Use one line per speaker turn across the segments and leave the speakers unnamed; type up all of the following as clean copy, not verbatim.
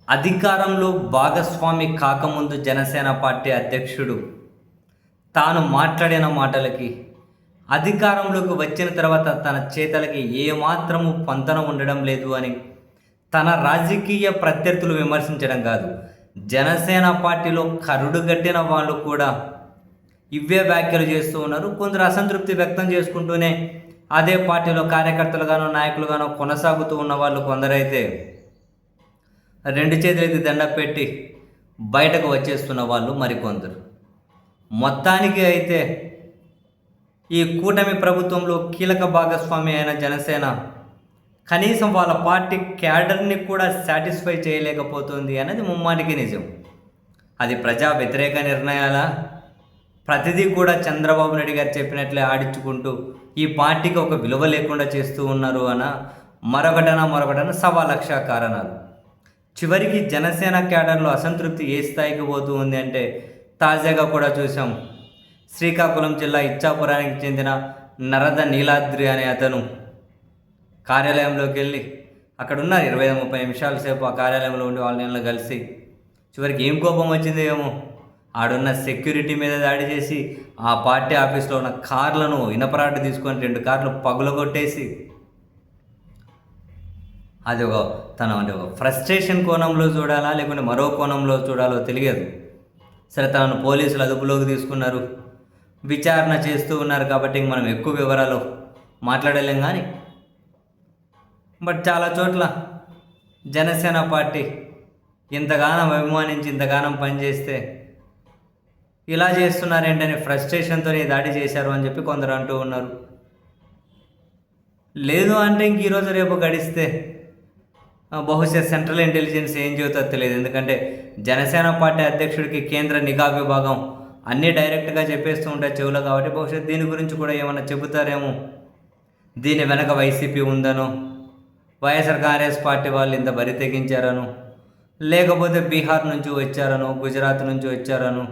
అధికారంలో భాగస్వామి కాకముందు జనసేన పార్టీ అధ్యక్షుడు తాను మాట్లాడిన మాటలకి, అధికారంలోకి వచ్చిన తర్వాత తన చేతలకి ఏమాత్రము పొంతన ఉండడం లేదు అని తన రాజకీయ ప్రత్యర్థులు విమర్శించడం కాదు, జనసేన పార్టీలో కరుడుగట్టిన వాళ్ళు కూడా ఇవే వ్యాఖ్యలు చేస్తూ ఉన్నారు. కొందరు అసంతృప్తి వ్యక్తం చేసుకుంటూనే అదే పార్టీలో కార్యకర్తలుగానో నాయకులుగానో కొనసాగుతూ ఉన్న వాళ్ళు కొందరైతే రెండు చేతులకి దండ పెట్టి బయటకు వచ్చేస్తున్న వాళ్ళు మరికొందరు. మొత్తానికి అయితే ఈ కూటమి ప్రభుత్వంలో కీలక భాగస్వామి అయిన జనసేన కనీసం వాళ్ళ పార్టీ క్యాడర్ని కూడా సాటిస్ఫై చేయలేకపోతుంది అనేది ముమ్మాటికి నిజం. అది ప్రజా వ్యతిరేక నిర్ణయాల, ప్రతిదీ కూడా చంద్రబాబు నాయుడు గారు చెప్పినట్లే ఆడించుకుంటూ ఈ పార్టీకి ఒక విలువ లేకుండా చేస్తూ ఉన్నారు మరొకటన సవా లక్ష కారణాలు. చివరికి జనసేన క్యాడర్లో అసంతృప్తి ఏ స్థాయికి పోతూ ఉంది అంటే తాజాగా కూడా చూసాం. శ్రీకాకుళం జిల్లా ఇచ్చాపురానికి చెందిన నరద నీలాద్రి అనే అతను కార్యాలయంలోకి వెళ్ళి అక్కడున్న 20-30 నిమిషాల సేపు ఆ కార్యాలయంలో ఉండి వాళ్ళని కలిసి చివరికి ఏం కోపం వచ్చిందో ఏమో ఆడున్న సెక్యూరిటీ మీద దాడి చేసి ఆ పార్టీ ఆఫీస్లో ఉన్న కార్లను ఇనపరాటు తీసుకొని 2 కార్లు పగులగొట్టేసి, అది ఒక ఫ్రస్ట్రేషన్ కోణంలో చూడాలా లేకుంటే మరో కోణంలో చూడాలో తెలియదు. సరే, తనను పోలీసులు అదుపులోకి తీసుకున్నారు, విచారణ చేస్తూ ఉన్నారు కాబట్టి మనం ఎక్కువ వివరాలు మాట్లాడలేం. కానీ బట్ చాలా చోట్ల జనసేన పార్టీ ఇంతగానం అభిమానించి ఇంతగానం పనిచేస్తే ఇలా చేస్తున్నారేంటని ఫ్రస్ట్రేషన్తో దాడి చేశారు అని చెప్పి కొందరు అంటూ ఉన్నారు. లేదు అంటే ఇంక ఈరోజు రేపు గడిస్తే బహుశా సెంట్రల్ ఇంటెలిజెన్స్ ఏం చెబుతుందో తెలియదు. ఎందుకంటే జనసేన పార్టీ అధ్యక్షుడికి కేంద్ర నిఘా విభాగం అన్నీ డైరెక్ట్గా చెప్పేస్తూ ఉంటాయి చెవులు, కాబట్టి బహుశా దీని గురించి కూడా ఏమన్నా చెబుతారేమో. దీని వెనక వైసీపీ ఉందనో, వైఎస్ఆర్ కాంగ్రెస్ పార్టీ వాళ్ళు ఇంత బరి తెగించారనో, లేకపోతే బీహార్ నుంచి వచ్చారనో, గుజరాత్ నుంచి వచ్చారనో,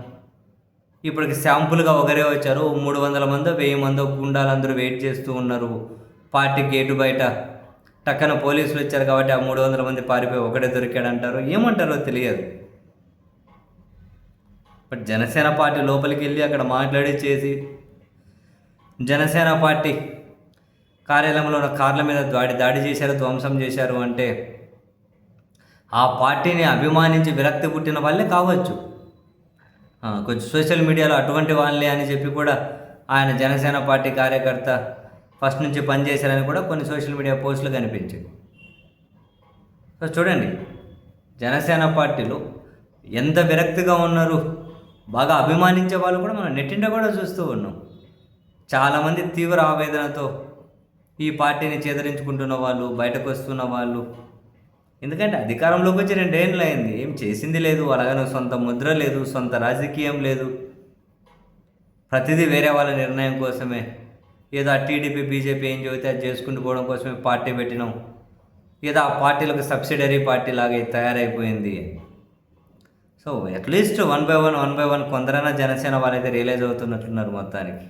ఇప్పటికి శాంపుల్గా ఒకరే వచ్చారు, 300 మందో 1000 మందో గుండాలందరూ వెయిట్ చేస్తూ ఉన్నారు పార్టీ గేటు బయట. టక్కన పోలీసులు వచ్చారు కాబట్టి ఆ 300 మంది పారిపోయి ఒకటే దొరికాడంటారు, ఏమంటారో తెలియదు. బట్ జనసేన పార్టీ లోపలికి వెళ్ళి అక్కడ మాట్లాడి చేసి జనసేన పార్టీ కార్యాలయంలో ఉన్న కార్ల మీద దాడి చేశారు, ధ్వంసం చేశారు అంటే ఆ పార్టీని అభిమానించి విరక్తి పుట్టిన వాళ్ళే కావచ్చు. కొంచెం సోషల్ మీడియాలో అటువంటి వాళ్ళే అని చెప్పి కూడా ఆయన జనసేన పార్టీ కార్యకర్త ఫస్ట్ నుంచి పనిచేశారని కూడా కొన్ని సోషల్ మీడియా పోస్టులు కనిపించాయి. సో చూడండి, జనసేన పార్టీలో ఎంత విరక్తిగా ఉన్నారు, బాగా అభిమానించే వాళ్ళు కూడా మనం నెట్టింట కూడా చూస్తూ ఉన్నాం. చాలామంది తీవ్ర ఆవేదనతో ఈ పార్టీని చేదరించుకుంటున్న వాళ్ళు, బయటకు వస్తున్న వాళ్ళు. ఎందుకంటే అధికారంలోకి వచ్చి 2 ఏళ్ళు అయింది, ఏం చేసింది లేదు, అలాగనే సొంత ముద్ర లేదు, సొంత రాజకీయం లేదు, ప్రతిదీ వేరే వాళ్ళ నిర్ణయం కోసమే, ఏదో ఆ టీడీపీ బీజేపీ ఏం చెబితే అది చేసుకుంటూ పోవడం కోసమే పార్టీ పెట్టినాం, ఏదో ఆ పార్టీలకు సబ్సిడరీ పార్టీ లాగా తయారైపోయింది. సో అట్లీస్ట్ 1 by 1 కొందరైనా జనసేన వాళ్ళైతే రియలైజ్ అవుతున్నట్లున్నారు మొత్తానికి.